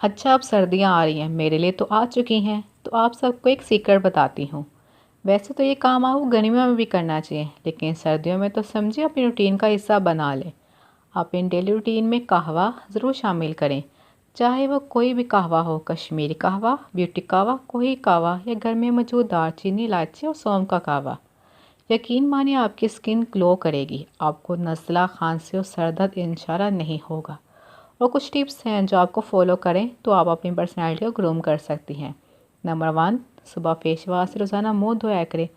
अच्छा, अब सर्दियाँ आ रही हैं, मेरे लिए तो आ चुकी हैं, तो आप सबको एक सीक्रेट बताती हूँ। वैसे तो ये काम आपको गर्मियों में भी करना चाहिए, लेकिन सर्दियों में तो समझिए अपनी रूटीन का हिस्सा बना लें। अपनी डेली रूटीन में कहवा ज़रूर शामिल करें, चाहे वो कोई भी कहवा हो, कश्मीरी कहवा, ब्यूटी कहवा, कोई कहवा या घर में मौजूद दालचीनी, इलायची और सौंफ का कहवा। यकीन मानिए आपकी स्किन ग्लो करेगी, आपको नज़ला, खांसी और सर दर्द इंशाल्लाह नहीं होगा। और कुछ टिप्स हैं जो आपको फॉलो करें तो आप अपनी पर्सनैलिटी को ग्रूम कर सकती हैं। नंबर 1, सुबह फेस वॉश से रोज़ाना मुंह धोया करें।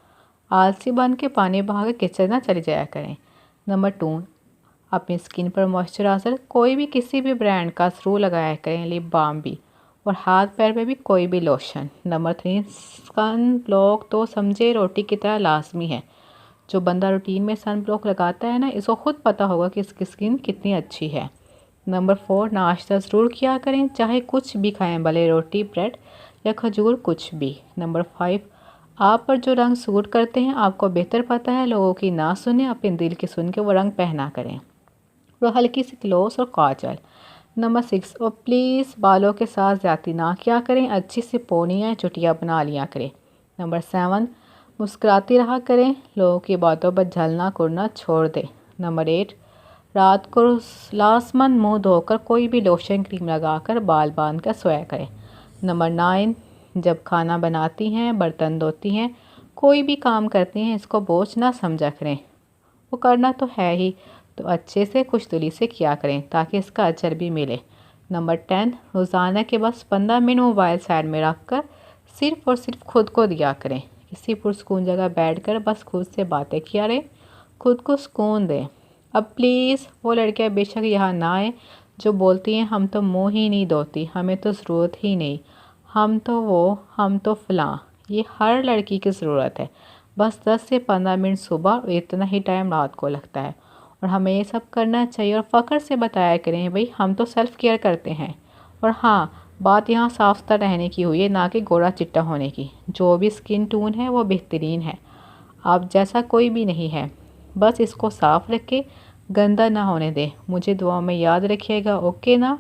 आलसी बन के पानी बहा के किचन ना चली जाया करें। नंबर 2, अपनी स्किन पर मॉइस्चराइज़र कोई भी किसी भी ब्रांड का ज़रूर लगाया करें, लिप बाम भी, और हाथ पैर पे भी कोई भी लोशन। नंबर 3, सन ब्लॉक तो समझे रोटी की तरह लाजमी है। जो बंदा रूटीन में सन ब्लॉक लगाता है ना, इसको खुद पता होगा कि इसकी स्किन कितनी अच्छी है। नंबर 4, नाश्ता ज़रूर किया करें, चाहे कुछ भी खाएं, भले रोटी, ब्रेड या खजूर, कुछ भी। नंबर 5, आप पर जो रंग सूट करते हैं आपको बेहतर पता है, लोगों की ना सुने, अपने दिल की सुन के वो रंग पहना करें। और हल्की सी ग्लोस और काजल। नंबर 6, और प्लीज़ बालों के साथ ज़्यादती ना किया करें, अच्छी सी पोनी या चुटिया बना लिया करें। नंबर 7, मुस्कुराती रहा करें, लोगों की बातों पर झलना कुड़ना छोड़ दें। नंबर 8, रात को लाजमन मुंह धोकर कोई भी लोशन क्रीम लगाकर बाल बांध कर सोया करें। नंबर 9, जब खाना बनाती हैं, बर्तन धोती हैं, कोई भी काम करती हैं, इसको बोझ ना समझा करें, वो करना तो है ही, तो अच्छे से खुशदिली से किया करें ताकि इसका अजर भी मिले। नंबर 10, रोज़ाना के बस 15 मिनट मोबाइल साइड में रख कर सिर्फ़ और सिर्फ खुद को दिया करें। किसी पुरस्कून जगह बैठकर बस खुद से बातें किया रहे, खुद को सुकून दें। अब प्लीज़ वो लड़कियां बेशक यहाँ ना आए जो बोलती हैं हम तो मुंह ही नहीं धोती, हमें तो ज़रूरत ही नहीं, हम तो वो, हम तो फ़लाँ। ये हर लड़की की ज़रूरत है। बस 10 से 15 मिनट सुबह और इतना ही टाइम रात को लगता है, और हमें ये सब करना चाहिए। और फ़ख्र से बताया करें भाई हम तो सेल्फ़ केयर करते हैं। और हाँ, बात यहाँ साफ सुथरा रहने की हुई है, ना कि गोरा चिट्टा होने की। जो भी स्किन टोन है वो बेहतरीन है, आप जैसा कोई भी नहीं है। बस इसको साफ रखें, गंदा ना होने दें। मुझे दुआ में याद रखिएगा। ओके ना।